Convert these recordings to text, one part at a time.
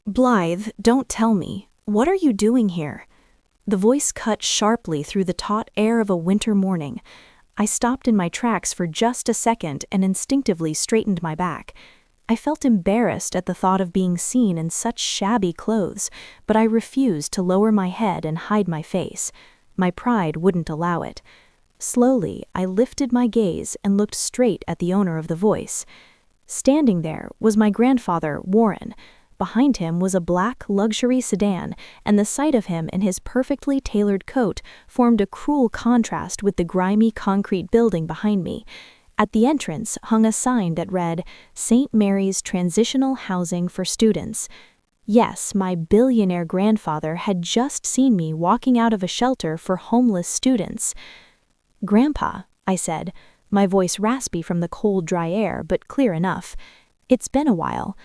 Blythe, don't tell me. What are you doing here? The voice cut sharply through the taut air of a winter morning. I stopped in my tracks for just a second and instinctively straightened my back. I felt embarrassed at the thought of being seen in such shabby clothes, but I refused to lower my head and hide my face. My pride wouldn't allow it. Slowly, I lifted my gaze and looked straight at the owner of the voice. Standing there was my grandfather, Warren. Behind him was a black luxury sedan, and the sight of him in his perfectly tailored coat formed a cruel contrast with the grimy concrete building behind me. At the entrance hung a sign that read, "St. Mary's Transitional Housing for Students." Yes, my billionaire grandfather had just seen me walking out of a shelter for homeless students. "Grandpa," I said, my voice raspy from the cold, dry air, but clear enough. "It's been a while."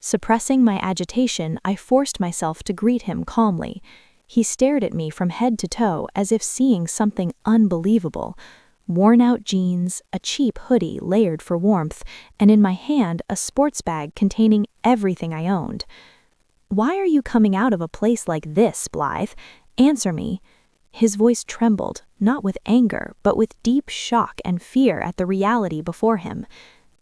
Suppressing my agitation, I forced myself to greet him calmly. He stared at me from head to toe as if seeing something unbelievable. Worn-out jeans, a cheap hoodie layered for warmth, and in my hand a sports bag containing everything I owned. "Why are you coming out of a place like this, Blythe? Answer me." His voice trembled, not with anger, but with deep shock and fear at the reality before him.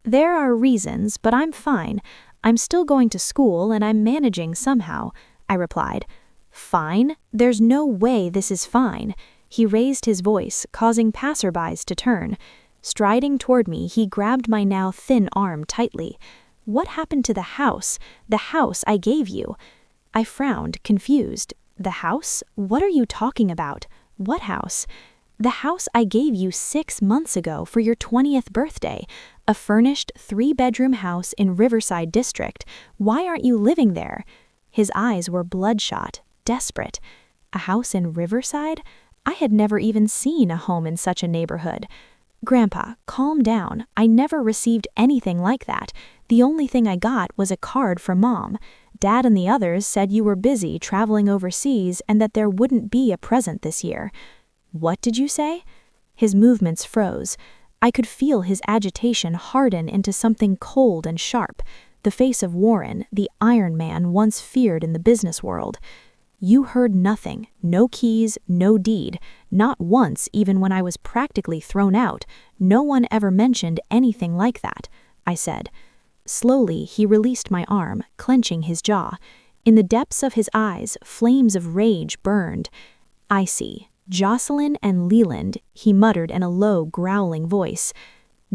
"There are reasons, but I'm fine. I'm still going to school and I'm managing somehow," I replied. "Fine? There's no way this is fine." He raised his voice, causing passerbys to turn. Striding toward me, he grabbed my now thin arm tightly. "What happened to the house? The house I gave you?" I frowned, confused. "The house? What are you talking about? What house?" "The house I gave you 6 months ago for your 20th birthday. A furnished 3-bedroom house in Riverside District. Why aren't you living there?" His eyes were bloodshot, desperate. A house in Riverside? I had never even seen a home in such a neighborhood. "Grandpa, calm down. I never received anything like that. The only thing I got was a card from Mom. Dad and the others said you were busy traveling overseas and that there wouldn't be a present this year." "What did you say?" His movements froze. I could feel his agitation harden into something cold and sharp, the face of Warren, the Iron Man once feared in the business world. "You heard nothing, no keys, no deed, not once even when I was practically thrown out. No one ever mentioned anything like that," I said. Slowly, he released my arm, clenching his jaw. In the depths of his eyes, flames of rage burned. "I see. Jocelyn and Leland," he muttered in a low, growling voice.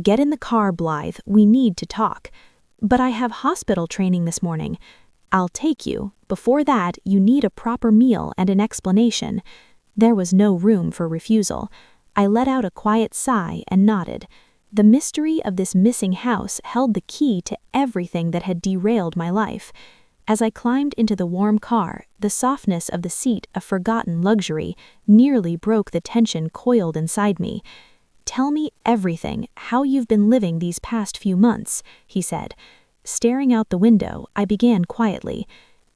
"Get in the car, Blythe. We need to talk." "But I have hospital training this morning." "I'll take you. Before that, you need a proper meal and an explanation." There was no room for refusal. I let out a quiet sigh and nodded. The mystery of this missing house held the key to everything that had derailed my life. As I climbed into the warm car, the softness of the seat a forgotten luxury nearly broke the tension coiled inside me. "Tell me everything, how you've been living these past few months," he said. Staring out the window, I began quietly.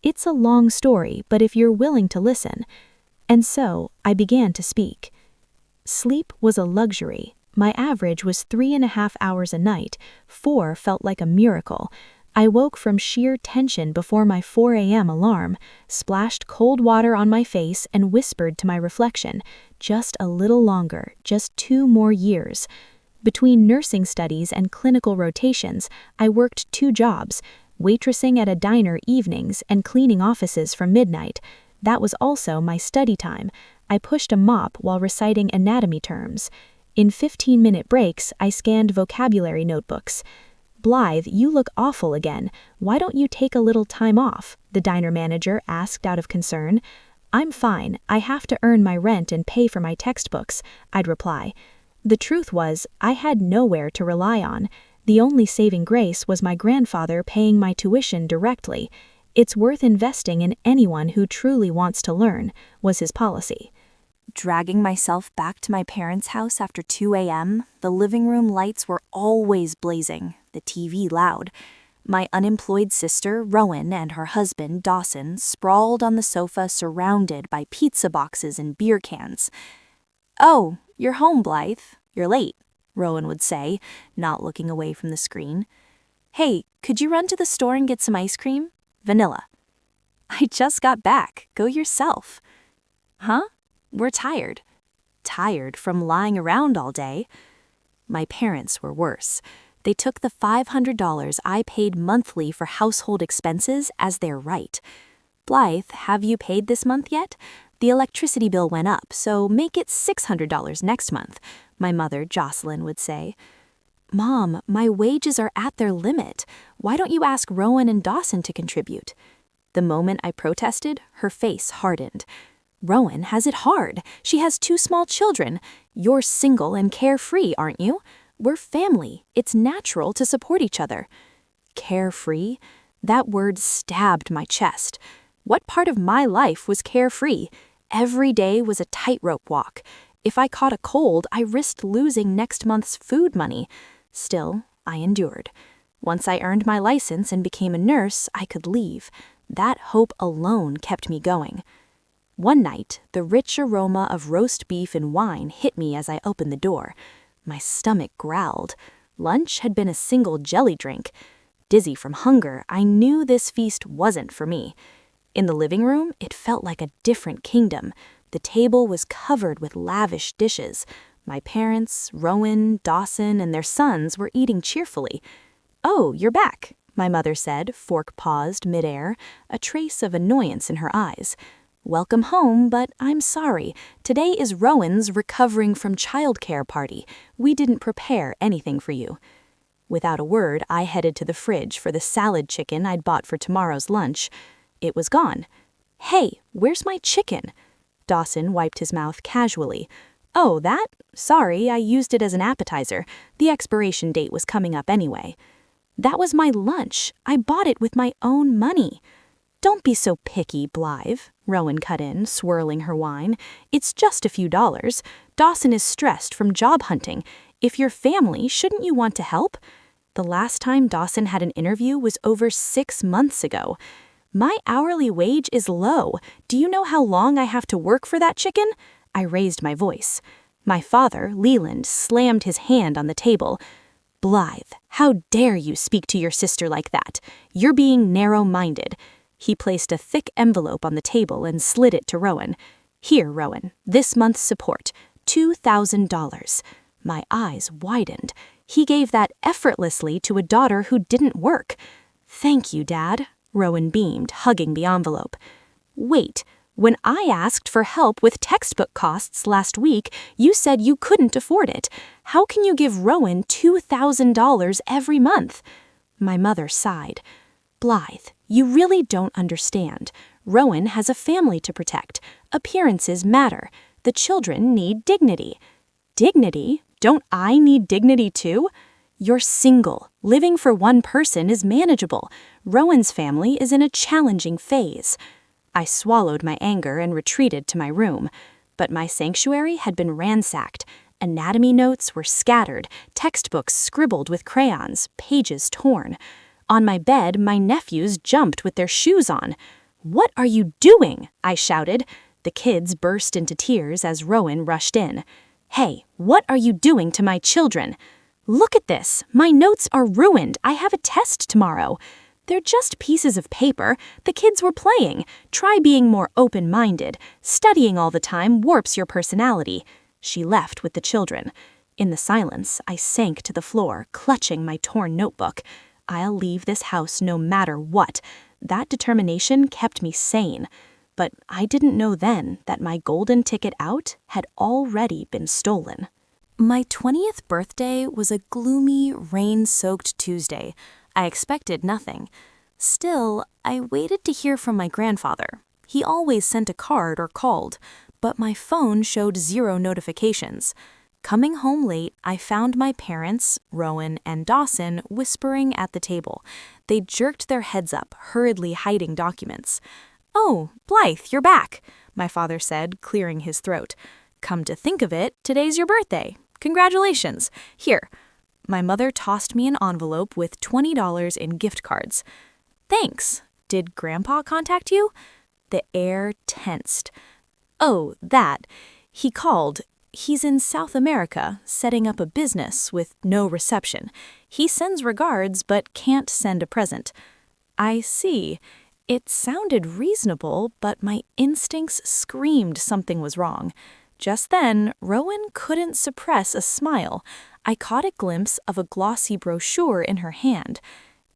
"It's a long story, but if you're willing to listen." And so, I began to speak. Sleep was a luxury. My average was 3.5 hours a night. 4 felt like a miracle. I woke from sheer tension before my 4 a.m. alarm, splashed cold water on my face and whispered to my reflection, "Just a little longer, just 2 more years." Between nursing studies and clinical rotations, I worked 2 jobs, waitressing at a diner evenings and cleaning offices from midnight. That was also my study time. I pushed a mop while reciting anatomy terms. In 15-minute breaks, I scanned vocabulary notebooks. "Blythe, you look awful again. Why don't you take a little time off?" the diner manager asked out of concern. "I'm fine. I have to earn my rent and pay for my textbooks," I'd reply. The truth was, I had nowhere to rely on. The only saving grace was my grandfather paying my tuition directly. "It's worth investing in anyone who truly wants to learn," was his policy. Dragging myself back to my parents' house after 2 a.m., the living room lights were always blazing, the TV loud. My unemployed sister, Rowan, and her husband, Dawson, sprawled on the sofa surrounded by pizza boxes and beer cans. "Oh, you're home, Blythe. You're late," Rowan would say, not looking away from the screen. "Hey, could you run to the store and get some ice cream? Vanilla." I just got back. Go yourself. Huh? We're tired. Tired from lying around all day? My parents were worse. They took the $500 I paid monthly for household expenses as their right. Blythe, have you paid this month yet? The electricity bill went up, so make it $600 next month, my mother, Jocelyn, would say. Mom, my wages are at their limit. Why don't you ask Rowan and Dawson to contribute? The moment I protested, her face hardened. Rowan has it hard. She has 2 small children. You're single and carefree, aren't you? We're family. It's natural to support each other. Carefree? That word stabbed my chest. What part of my life was carefree? Every day was a tightrope walk. If I caught a cold, I risked losing next month's food money. Still, I endured. Once I earned my license and became a nurse, I could leave. That hope alone kept me going. One night, the rich aroma of roast beef and wine hit me as I opened the door. My stomach growled. Lunch had been a single jelly drink. Dizzy from hunger, I knew this feast wasn't for me. In the living room, it felt like a different kingdom. The table was covered with lavish dishes. My parents, Rowan, Dawson, and their sons were eating cheerfully. "Oh, you're back," my mother said, fork paused midair, a trace of annoyance in her eyes. "Welcome home, but I'm sorry. Today is Rowan's recovering from childcare party. We didn't prepare anything for you." Without a word, I headed to the fridge for the salad chicken I'd bought for tomorrow's lunch. It was gone. "Hey, where's my chicken?" Dawson wiped his mouth casually. "Oh, that? Sorry, I used it as an appetizer. The expiration date was coming up anyway." "That was my lunch. I bought it with my own money." "Don't be so picky, Blythe," Rowan cut in, swirling her wine. "It's just a few dollars. Dawson is stressed from job hunting. If you're family, shouldn't you want to help? The last time Dawson had an interview was over 6 months ago. My hourly wage is low. Do you know how long I have to work for that chicken?" I raised my voice. My father, Leland, slammed his hand on the table. "Blythe, how dare you speak to your sister like that? You're being narrow-minded." He placed a thick envelope on the table and slid it to Rowan. "Here, Rowan, this month's support, $2,000. My eyes widened. He gave that effortlessly to a daughter who didn't work. "Thank you, Dad," Rowan beamed, hugging the envelope. "Wait, when I asked for help with textbook costs last week, you said you couldn't afford it. How can you give Rowan $2,000 every month?" My mother sighed. "Blythe, you really don't understand. Rowan has a family to protect. Appearances matter. The children need dignity." "Dignity? Don't I need dignity too?" "You're single. Living for one person is manageable. Rowan's family is in a challenging phase." I swallowed my anger and retreated to my room. But my sanctuary had been ransacked. Anatomy notes were scattered, textbooks scribbled with crayons, pages torn. On my bed, my nephews jumped with their shoes on. "What are you doing?" I shouted. The kids burst into tears as Rowan rushed in. "Hey, what are you doing to my children?" "Look at this. My notes are ruined. I have a test tomorrow." "They're just pieces of paper. The kids were playing. Try being more open-minded. Studying all the time warps your personality." She left with the children. In the silence, I sank to the floor, clutching my torn notebook. I'll leave this house no matter what. That determination kept me sane. But I didn't know then that my golden ticket out had already been stolen. My 20th birthday was a gloomy, rain-soaked Tuesday. I expected nothing. Still, I waited to hear from my grandfather. He always sent a card or called, but my phone showed 0 notifications. Coming home late, I found my parents, Rowan and Dawson, whispering at the table. They jerked their heads up, hurriedly hiding documents. "Oh, Blythe, you're back," my father said, clearing his throat. "Come to think of it, today's your birthday. Congratulations. Here." My mother tossed me an envelope with $20 in gift cards. "Thanks. Did Grandpa contact you?" The air tensed. "Oh, that. He called. He's in South America, setting up a business with no reception. He sends regards, but can't send a present." "I see. It sounded reasonable, but my instincts screamed something was wrong. Just then, Rowan couldn't suppress a smile. I caught a glimpse of a glossy brochure in her hand.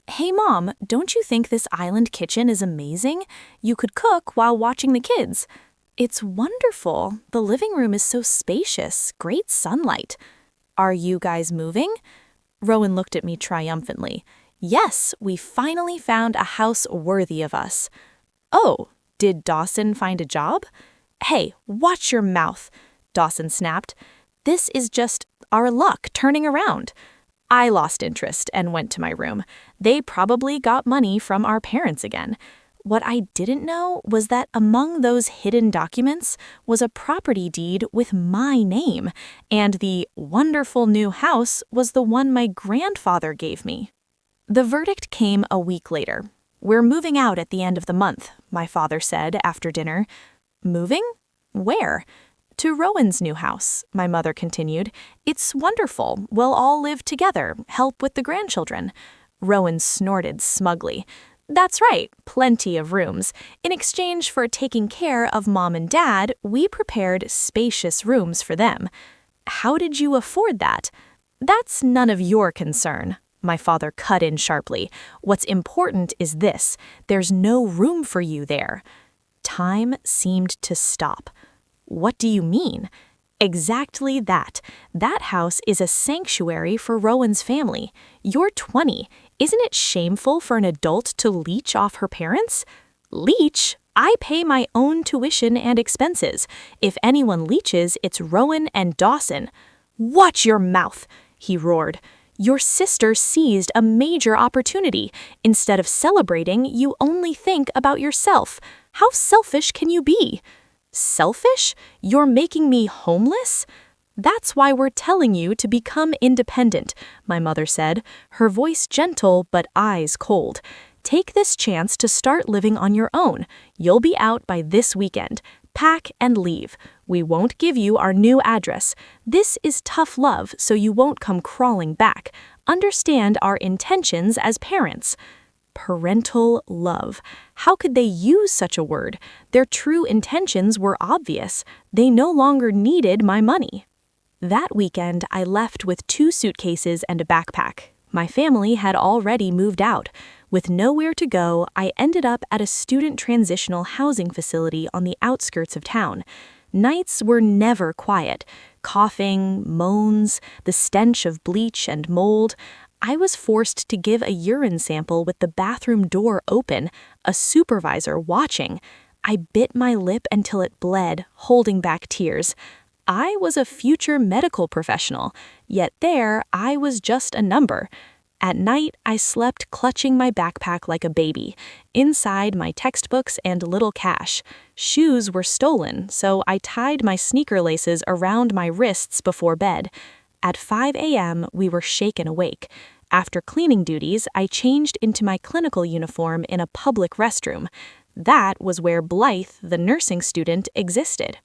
"Hey, Mom, don't you think this island kitchen is amazing? You could cook while watching the kids." "It's wonderful. The living room is so spacious, great sunlight." "Are you guys moving?" Rowan looked at me triumphantly. "Yes, we finally found a house worthy of us." "Oh, did Dawson find a job?" "Hey, watch your mouth," Dawson snapped. "This is just our luck turning around." I lost interest and went to my room. They probably got money from our parents again. What I didn't know was that among those hidden documents was a property deed with my name, and the wonderful new house was the one my grandfather gave me. The verdict came a week later. "We're moving out at the end of the month," my father said after dinner. "Moving? Where?" "To Rowan's new house," my mother continued. "It's wonderful. We'll all live together, help with the grandchildren." Rowan snorted smugly. "That's right, plenty of rooms. In exchange for taking care of Mom and Dad, we prepared spacious rooms for them." "How did you afford that?" "That's none of your concern," my father cut in sharply. "What's important is this: there's no room for you there." Time seemed to stop. "What do you mean?" "Exactly that. That house is a sanctuary for Rowan's family. You're 20. Isn't it shameful for an adult to leech off her parents?" "Leech? I pay my own tuition and expenses. If anyone leeches, it's Rowan and Dawson." "Watch your mouth," he roared. "Your sister seized a major opportunity. Instead of celebrating, you only think about yourself. How selfish can you be?" "Selfish? You're making me homeless?" "That's why we're telling you to become independent," my mother said, her voice gentle but eyes cold. "Take this chance to start living on your own. You'll be out by this weekend. Pack and leave. We won't give you our new address. This is tough love, so you won't come crawling back. Understand our intentions as parents." Parental love. How could they use such a word? Their true intentions were obvious. They no longer needed my money. That weekend, I left with 2 suitcases and a backpack. My family had already moved out. With nowhere to go, I ended up at a student transitional housing facility on the outskirts of town. Nights were never quiet. Coughing, moans, the stench of bleach and mold. I was forced to give a urine sample with the bathroom door open, a supervisor watching. I bit my lip until it bled, holding back tears. I was a future medical professional, yet there I was just a number. At night, I slept clutching my backpack like a baby. Inside, my textbooks and little cash. Shoes were stolen, so I tied my sneaker laces around my wrists before bed. At 5 a.m., we were shaken awake. After cleaning duties, I changed into my clinical uniform in a public restroom. That was where Blythe, the nursing student, existed.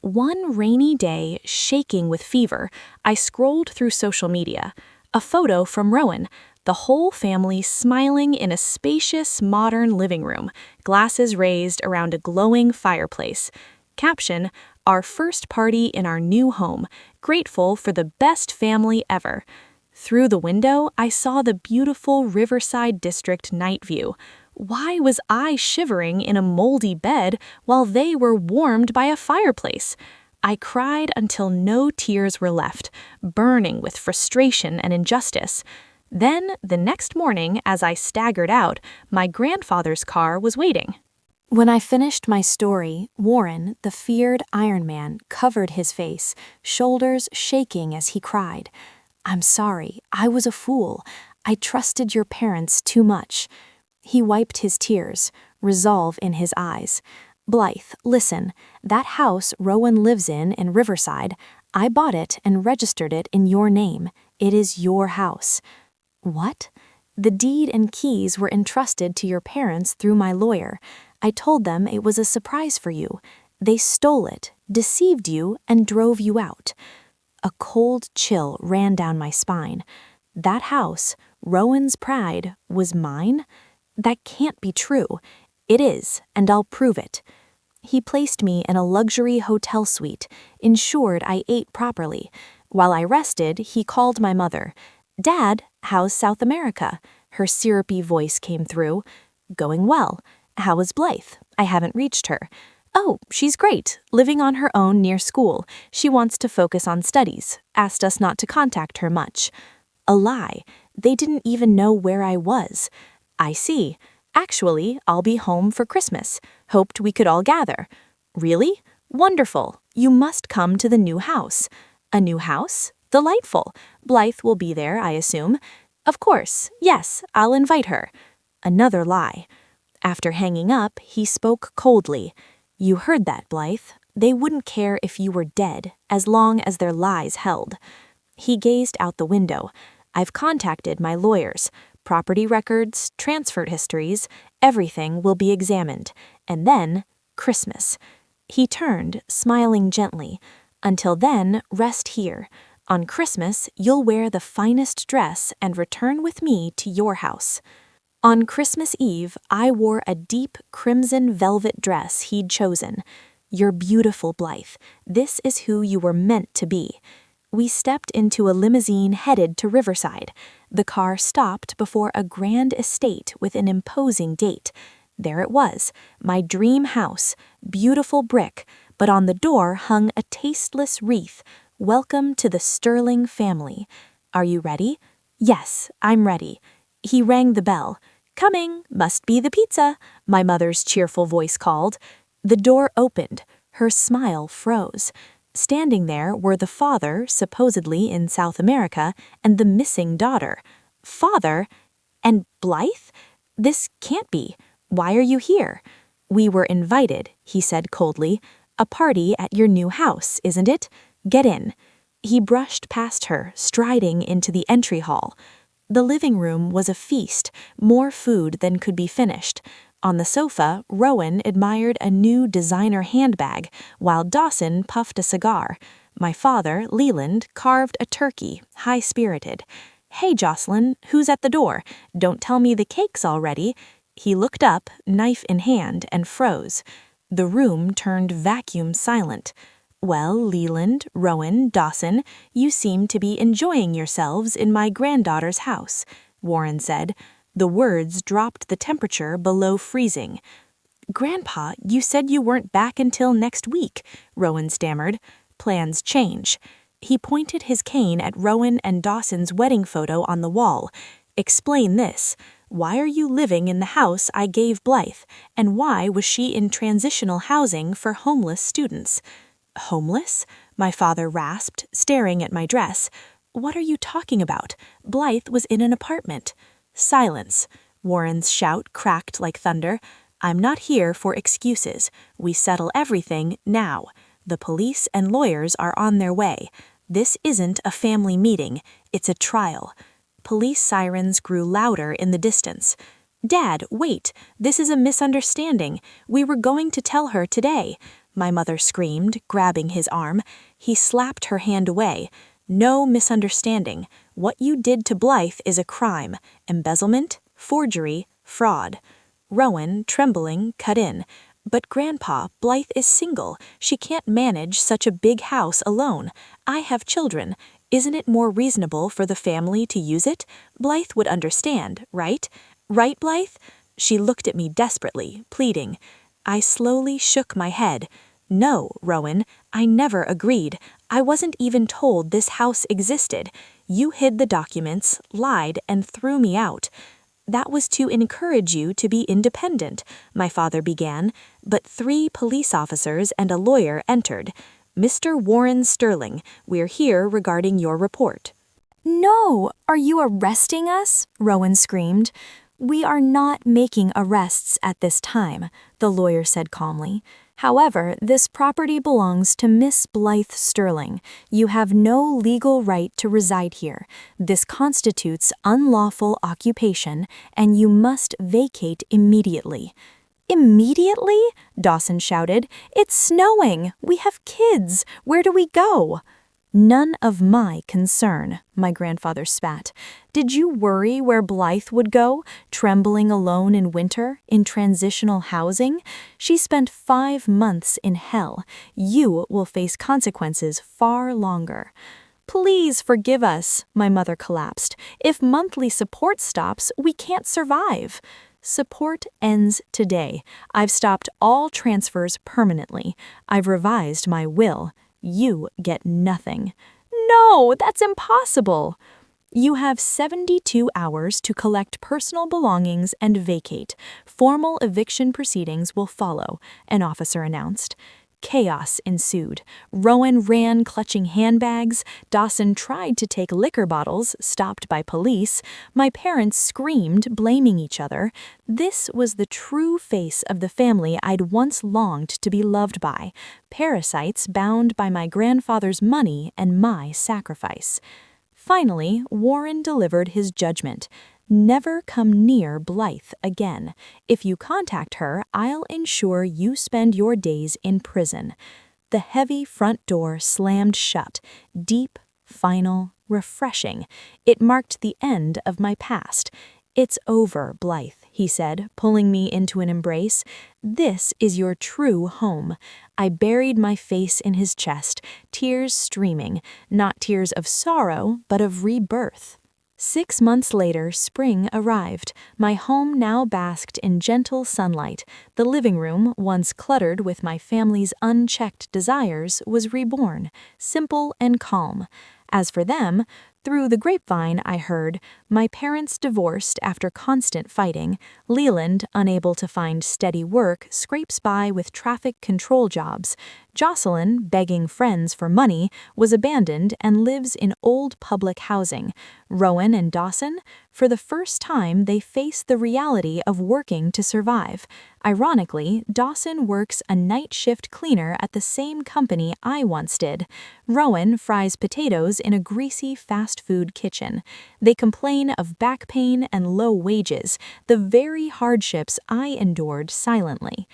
One rainy day, shaking with fever, I scrolled through social media. A photo from Rowan, the whole family smiling in a spacious, modern living room, glasses raised around a glowing fireplace. Caption: "Our first party in our new home, grateful for the best family ever." Through the window, I saw the beautiful Riverside District night view. Why was I shivering in a moldy bed while they were warmed by a fireplace? I cried until no tears were left, burning with frustration and injustice. Then, the next morning, as I staggered out, my grandfather's car was waiting. When I finished my story, Warren, the feared Iron Man, covered his face, shoulders shaking as he cried. "I'm sorry, I was a fool. I trusted your parents too much." He wiped his tears, resolve in his eyes. "Blythe, listen, that house Rowan lives in Riverside, I bought it and registered it in your name. It is your house." "What?" "The deed and keys were entrusted to your parents through my lawyer. I told them it was a surprise for you. They stole it, deceived you, and drove you out." A cold chill ran down my spine. That house, Rowan's pride, was mine? That can't be true. It is, and I'll prove it. He placed me in a luxury hotel suite, ensured I ate properly. While I rested, he called my mother. "Dad, how's South America?" Her syrupy voice came through. "Going well. How is Blythe? I haven't reached her." "Oh, she's great, living on her own near school. She wants to focus on studies. Asked us not to contact her much." A lie. They didn't even know where I was. "I see. Actually, I'll be home for Christmas. Hoped we could all gather." "Really? Wonderful. You must come to the new house." "A new house? Delightful. Blythe will be there, I assume." "Of course. Yes, I'll invite her." Another lie. After hanging up, he spoke coldly. "You heard that, Blythe. They wouldn't care if you were dead, as long as their lies held." He gazed out the window. "I've contacted my lawyers. Property records, transfer histories, everything will be examined. And then, Christmas." He turned, smiling gently. "Until then, rest here. On Christmas, you'll wear the finest dress and return with me to your house." On Christmas Eve, I wore a deep crimson velvet dress he'd chosen. "You're beautiful, Blythe. This is who you were meant to be." We stepped into a limousine headed to Riverside. The car stopped before a grand estate with an imposing date. There it was, my dream house, beautiful brick, but on the door hung a tasteless wreath. "Welcome to the Sterling family." "Are you ready?" "Yes, I'm ready." He rang the bell. "Coming, must be the pizza," my mother's cheerful voice called. The door opened. Her smile froze. Standing there were the father, supposedly in South America, and the missing daughter. Father? And Blythe? This can't be. Why are you here? "We were invited," he said coldly. "A party at your new house, isn't it? Get in." He brushed past her, striding into the entry hall. The living room was a feast, more food than could be finished. On the sofa, Rowan admired a new designer handbag, while Dawson puffed a cigar. My father, Leland, carved a turkey, high-spirited. "Hey, Jocelyn, who's at the door? Don't tell me the cake's all ready." He looked up, knife in hand, and froze. The room turned vacuum silent. "Well, Leland, Rowan, Dawson, you seem to be enjoying yourselves in my granddaughter's house," Warren said. The words dropped the temperature below freezing. "Grandpa, you said you weren't back until next week," Rowan stammered. "Plans change." He pointed his cane at Rowan and Dawson's wedding photo on the wall. "Explain this. Why are you living in the house I gave Blythe, and why was she in transitional housing for homeless students?" "Homeless?" my father rasped, staring at my dress. "What are you talking about? Blythe was in an apartment." "Silence." Warren's shout cracked like thunder. "I'm not here for excuses. We settle everything now. The police and lawyers are on their way. This isn't a family meeting, it's a trial." Police sirens grew louder in the distance. "Dad, wait. This is a misunderstanding. We were going to tell her today," my mother screamed, grabbing his arm. He slapped her hand away. "No misunderstanding. What you did to Blythe is a crime. Embezzlement, forgery, fraud." Rowan, trembling, cut in. "But Grandpa, Blythe is single. She can't manage such a big house alone. I have children. Isn't it more reasonable for the family to use it? Blythe would understand, right? Right, Blythe?" She looked at me desperately, pleading. I slowly shook my head. "No, Rowan, I never agreed. I wasn't even told this house existed. You hid the documents, lied, and threw me out." "That was to encourage you to be independent," my father began, but 3 police officers and a lawyer entered. "Mr. Warren Sterling, we're here regarding your report." "No! Are you arresting us?" Rowan screamed. "We are not making arrests at this time," the lawyer said calmly. "However, this property belongs to Miss Blythe Sterling. You have no legal right to reside here. This constitutes unlawful occupation, and you must vacate immediately." "Immediately?" Dawson shouted. "It's snowing! We have kids! Where do we go?" None of my concern, my grandfather spat. Did you worry where Blythe would go, trembling alone in winter, in transitional housing? She spent 5 months in hell. You will face consequences far longer. Please forgive us, my mother collapsed. If monthly support stops, we can't survive. Support ends today. I've stopped all transfers permanently. I've revised my will. You get nothing. No, that's impossible. You have 72 hours to collect personal belongings and vacate. Formal eviction proceedings will follow, an officer announced. Chaos ensued. Rowan ran clutching handbags. Dawson tried to take liquor bottles, stopped by police. My parents screamed, blaming each other. This was the true face of the family I'd once longed to be loved by. Parasites bound by my grandfather's money and my sacrifice. Finally, Warren delivered his judgment. Never come near Blythe again. If you contact her, I'll ensure you spend your days in prison. The heavy front door slammed shut. Deep, final, refreshing. It marked the end of my past. It's over, Blythe, he said, pulling me into an embrace. This is your true home. I buried my face in his chest, tears streaming, not tears of sorrow, but of rebirth. 6 months later, spring arrived. My home now basked in gentle sunlight. The living room, once cluttered with my family's unchecked desires, was reborn, simple and calm. As for them, through the grapevine I heard, my parents divorced after constant fighting. Leland, unable to find steady work, scrapes by with traffic control jobs. Jocelyn, begging friends for money, was abandoned and lives in old public housing. Rowan and Dawson, for the first time they face the reality of working to survive. Ironically, Dawson works a night shift cleaner at the same company I once did. Rowan fries potatoes in a greasy fast food kitchen. They complain of back pain and low wages, the very hardships I endured silently.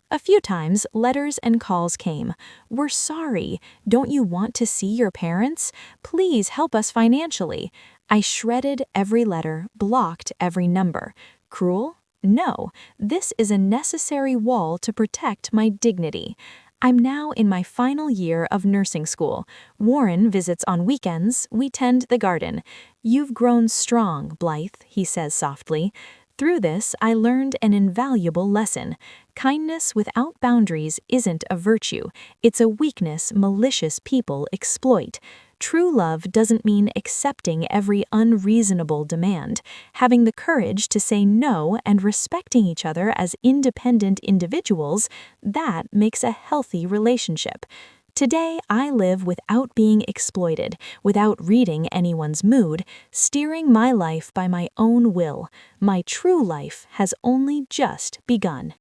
A few times, letters and calls came. We're sorry. Don't you want to see your parents? Please help us financially. I shredded every letter, blocked every number. Cruel? No. This is a necessary wall to protect my dignity. I'm now in my final year of nursing school. Warren visits on weekends. We tend the garden. You've grown strong, Blythe, he says softly. Through this, I learned an invaluable lesson. Kindness without boundaries isn't a virtue. It's a weakness malicious people exploit. True love doesn't mean accepting every unreasonable demand. Having the courage to say no and respecting each other as independent individuals, that makes a healthy relationship. Today, I live without being exploited, without reading anyone's mood, steering my life by my own will. My true life has only just begun.